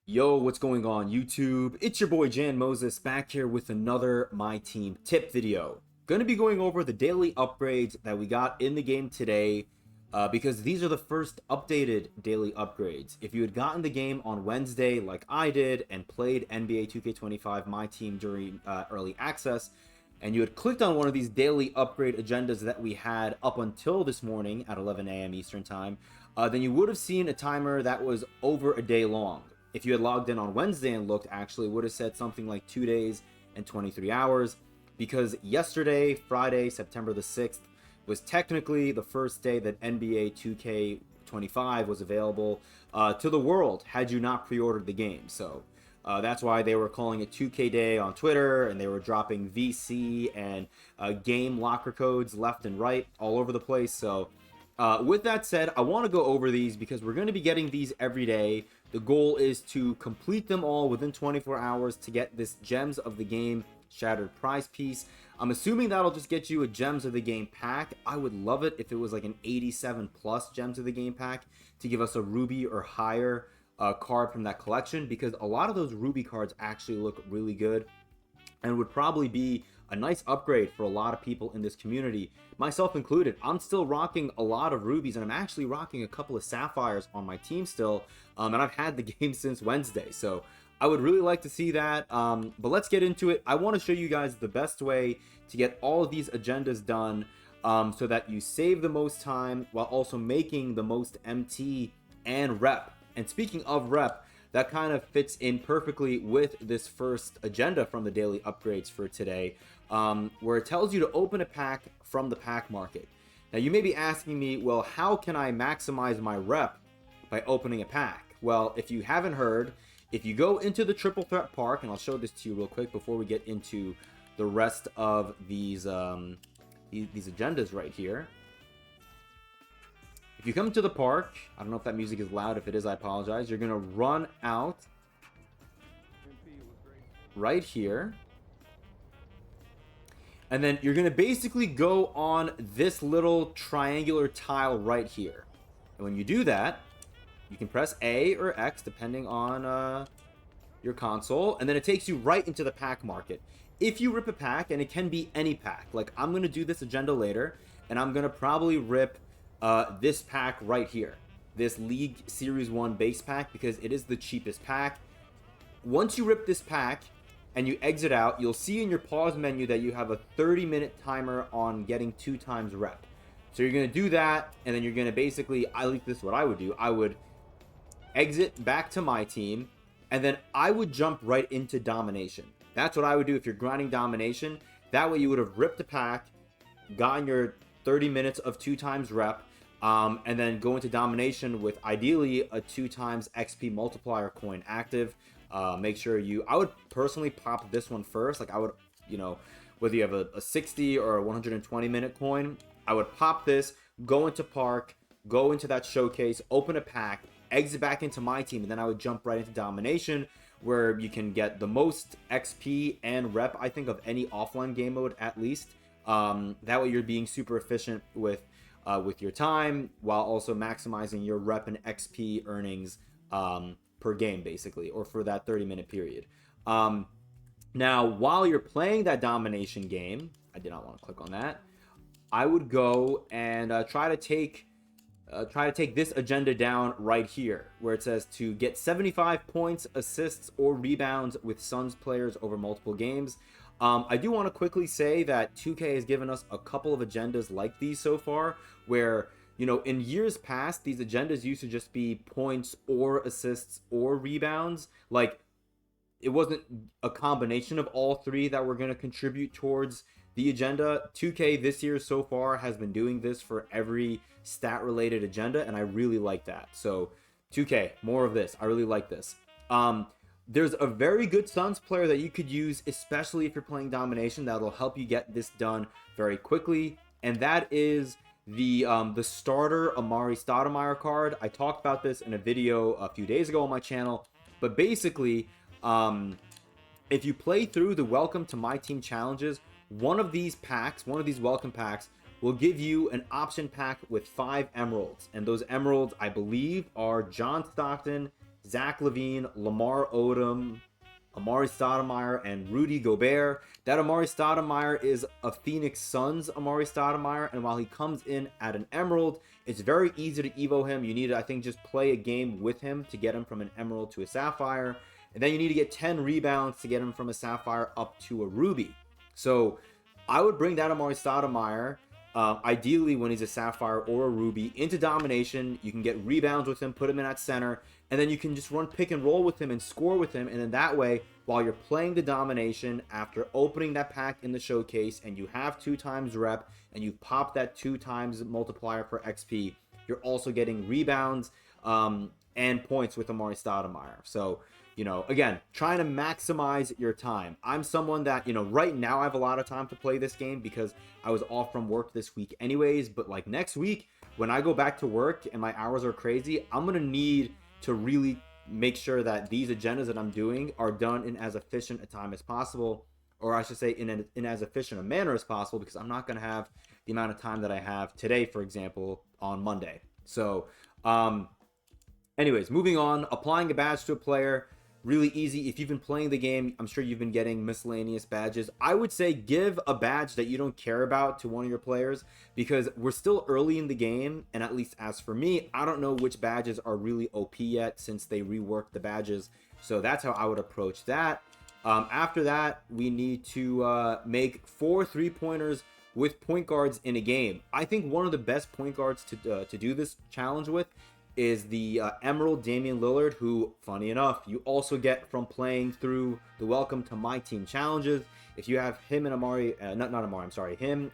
Yo, what's going on YouTube? It's your boy Jan Moses back here with another My Team tip video. Gonna be going over the daily upgrades that we got in the game today because these are the first updated daily upgrades. If you had gotten the game on Wednesday like I did and played NBA 2K25 My Team during early access, and you had clicked on one of these daily upgrade agendas that we had up until this morning at 11 a.m. Eastern Time, then you would have seen a timer that was over a day long. If you had logged in on Wednesday and looked, actually, it would have said something like 2 days and 23 hours, because yesterday, Friday, September the 6th, was technically the first day that NBA 2K25 was available to the world had you not pre-ordered the game. So that's why they were calling it 2K Day on Twitter, and they were dropping VC and game locker codes left and right all over the place. So with that said, I want to go over these because we're going to be getting these every day. The goal is to complete them all within 24 hours to get this Gems of the Game Shattered Prize piece. I'm assuming that'll just get you a Gems of the Game pack. I would love it if it was like an 87 plus Gems of the Game pack to give us a Ruby or higher card from that collection, because a lot of those Ruby cards actually look really good and would probably be a nice upgrade for a lot of people in this community, myself included. I'm still rocking a lot of rubies, and I'm actually rocking a couple of sapphires on my team still, and I've had the game since Wednesday, so I would really like to see that. But let's get into it. I want to show you guys the best way to get all of these agendas done, so that you save the most time while also making the most MT and rep. And speaking of rep, that kind of fits in perfectly with this first agenda from the daily upgrades for today, where it tells you to open a pack from the pack market. Now you may be asking me, well, how can I maximize my rep by opening a pack? Well, if you haven't heard, if you go into the triple threat park, and I'll show this to you real quick before we get into the rest of these agendas right here. If you come to the park, I don't know if that music is loud. If it is, I apologize. You're going to run out right here. And then you're going to basically go on this little triangular tile right here. And when you do that, you can press A or X depending on your console. And then it takes you right into the pack market. If you rip a pack, and it can be any pack. Like, I'm going to do this agenda later, and I'm going to probably rip this pack right here, this League Series 1 base pack, because it is the cheapest pack. Once you rip this pack and you exit out, you'll see in your pause menu that you have a 30-minute timer on getting 2 times rep. So you're going to do that, and then you're going to basically, at least this is what I would do, I would exit back to my team, and then I would jump right into domination. That's what I would do if you're grinding domination. That way you would have ripped a pack, gotten your 30 minutes of 2 times rep, and then go into domination with ideally a 2 times XP multiplier coin active. Make sure I would personally pop this one first. Like, I would, whether you have a 60 or a 120 minute coin, I would pop this, go into park, go into that showcase, open a pack, exit back into my team, and then I would jump right into domination, where you can get the most XP and rep, I think, of any offline game mode at least. That way you're being super efficient with your time, while also maximizing your rep and XP earnings per game, basically, or for that 30-minute period. Now, while you're playing that domination game, I did not want to click on that, I would go and try to take this agenda down right here, where it says to get 75 points, assists, or rebounds with Suns players over multiple games. I do want to quickly say that 2K has given us a couple of agendas like these so far, where, in years past, these agendas used to just be points or assists or rebounds. Like, it wasn't a combination of all three that were going to contribute towards the agenda. 2K this year so far has been doing this for every stat-related agenda, and I really like that. So, 2K, more of this. I really like this. There's a very good Suns player that you could use, especially if you're playing domination, that'll help you get this done very quickly, and that is the starter Amari Stoudemire card. I talked about this in a video a few days ago on my channel, but basically, if you play through the Welcome to My Team challenges, one of these welcome packs will give you an option pack with 5 emeralds, and those emeralds, I believe, are John Stockton, Zach LaVine, Lamar Odom, Amari Stoudemire, and Rudy Gobert. That Amari Stoudemire is a Phoenix Suns Amari Stoudemire, and while he comes in at an Emerald, it's very easy to Evo him. You need to, I think, just play a game with him to get him from an Emerald to a Sapphire, and then you need to get 10 rebounds to get him from a Sapphire up to a Ruby. So I would bring that Amari Stoudemire, ideally when he's a Sapphire or a Ruby, into Domination. You can get rebounds with him, put him in at center, and then you can just run pick and roll with him and score with him. And then that way, while you're playing the Domination, after opening that pack in the showcase, and you have 2 times rep, and you pop that 2 times multiplier for XP, you're also getting rebounds and points with Amari Stoudemire. So, you know, again, trying to maximize your time. I'm someone that, you know, right now I have a lot of time to play this game because I was off from work this week anyways. But like next week, when I go back to work and my hours are crazy, I'm going to need to really make sure that these agendas that I'm doing are done in as efficient a time as possible. Or I should say in as efficient a manner as possible, because I'm not going to have the amount of time that I have today, for example, on Monday. So, anyways, moving on, applying a badge to a player. Really easy. If you've been playing the game, I'm sure you've been getting miscellaneous badges. I would say give a badge that you don't care about to one of your players, because we're still early in the game, and at least as for me, I don't know which badges are really OP yet since they reworked the badges. So that's how I would approach that. After that, we need to make 4 3-pointers with point guards in a game. I think one of the best point guards to do this challenge with is the Emerald Damian Lillard, who, funny enough, you also get from playing through the Welcome to My Team challenges. If you have him and him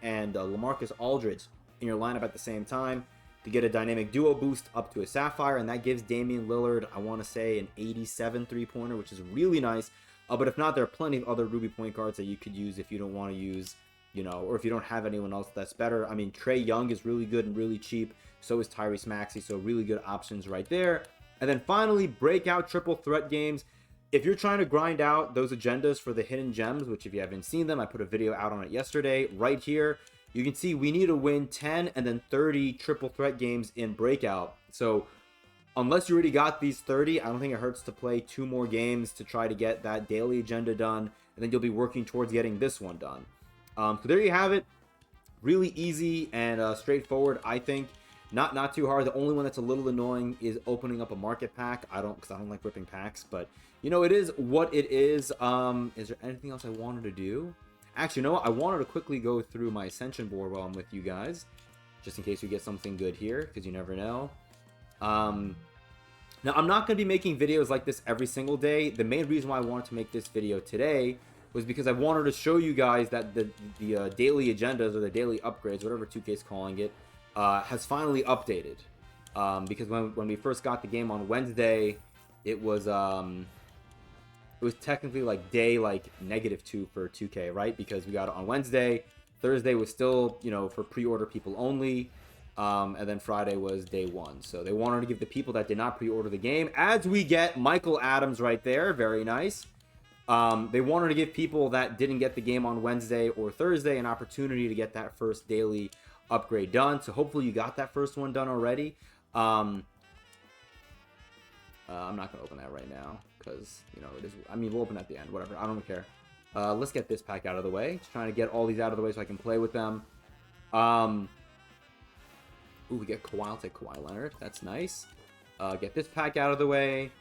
and LaMarcus Aldridge in your lineup at the same time, to get a dynamic duo boost up to a Sapphire, and that gives Damian Lillard, I want to say, an 87 3-pointer, which is really nice. But if not, there are plenty of other Ruby point guards that you could use if you don't want to use, you know, or if you don't have anyone else that's better. I mean, Trae Young is really good and really cheap. So is Tyrese Maxey. So really good options right there. And then finally, breakout triple threat games. If you're trying to grind out those agendas for the hidden gems, which if you haven't seen them, I put a video out on it yesterday. Right here, you can see we need to win 10 and then 30 triple threat games in breakout. So unless you already got these 30, I don't think it hurts to play 2 more games to try to get that daily agenda done. And then you'll be working towards getting this one done. So there you have it. Really easy and straightforward, I think. Not too hard. The only one that's a little annoying is opening up a market pack. Because I don't like ripping packs, but you know, it is what it is. Is there anything else I wanted to do? Actually, you know what? I wanted to quickly go through my Ascension board while I'm with you guys, just in case we get something good here, because you never know. Now, I'm not going to be making videos like this every single day. The main reason why I wanted to make this video today was because I wanted to show you guys that the daily agendas or the daily upgrades, whatever 2K is calling it, has finally updated. Because when we first got the game on Wednesday, it was technically like day like -2 for 2K, right? Because we got it on Wednesday. Thursday was still, you know, for pre-order people only. And then Friday was day 1. So they wanted to give the people that did not pre-order the game, as we get Michael Adams right there, very nice. They wanted to give people that didn't get the game on Wednesday or Thursday an opportunity to get that first daily upgrade done. So hopefully you got that first one done already. I'm not going to open that right now because, you know, it is. I mean, we'll open at the end, whatever. I don't care. Let's get this pack out of the way. Just trying to get all these out of the way so I can play with them. Ooh, we get Kawhi. I'll take Kawhi Leonard. That's nice. Get this pack out of the way.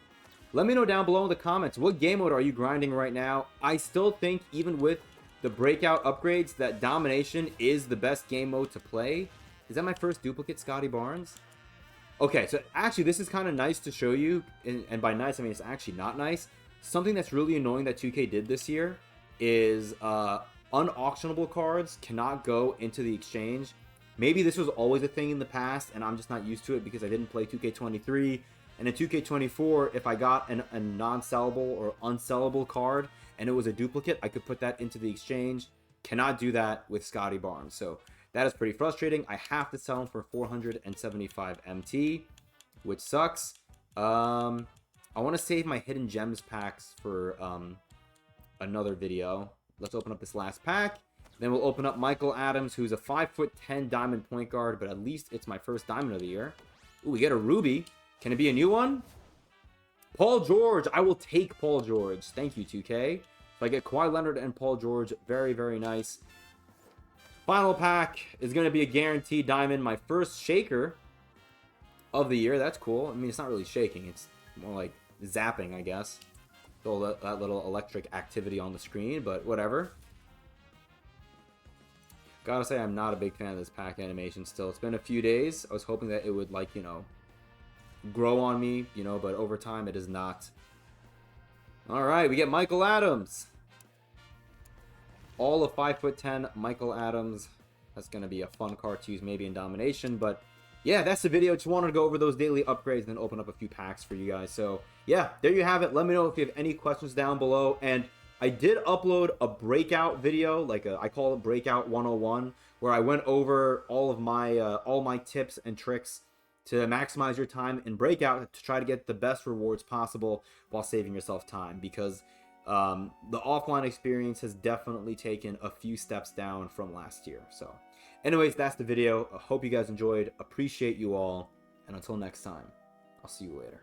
Let me know down below in the comments, what game mode are you grinding right now? I still think, even with the breakout upgrades, that Domination is the best game mode to play. Is that my first duplicate, Scotty Barnes? Okay, so actually this is kind of nice to show you, and by nice I mean it's actually not nice. Something that's really annoying that 2K did this year is unauctionable cards cannot go into the exchange. Maybe this was always a thing in the past and I'm just not used to it because I didn't play 2K23. And in 2K24, if I got a non-sellable or unsellable card and it was a duplicate, I could put that into the exchange. Cannot do that with Scotty Barnes. So that is pretty frustrating. I have to sell him for 475 MT, which sucks. I want to save my hidden gems packs for another video. Let's open up this last pack. Then we'll open up Michael Adams, who's a 5'10" diamond point guard, but at least it's my first diamond of the year. Ooh, we get a Ruby. Can it be a new one? Paul George. I will take Paul George. Thank you, 2K. So I get Kawhi Leonard and Paul George. Very, very nice. Final pack is going to be a guaranteed diamond. My first shaker of the year. That's cool. I mean, it's not really shaking. It's more like zapping, I guess. So that little electric activity on the screen, but whatever. Gotta say, I'm not a big fan of this pack animation still. It's been a few days. I was hoping that it would, like, you know, grow on me, you know, but over time it is not. Alright, we get Michael Adams. All of 5'10" Michael Adams. That's going to be a fun card to use maybe in Domination, but yeah, that's the video. Just wanted to go over those daily upgrades and then open up a few packs for you guys. So yeah, there you have it. Let me know if you have any questions down below. And I did upload a breakout video, like I call it Breakout 101, where I went over all my tips and tricks to maximize your time in Breakout to try to get the best rewards possible while saving yourself time, because the offline experience has definitely taken a few steps down from last year. So anyways, that's the video. I hope you guys enjoyed. Appreciate you all. And until next time, I'll see you later.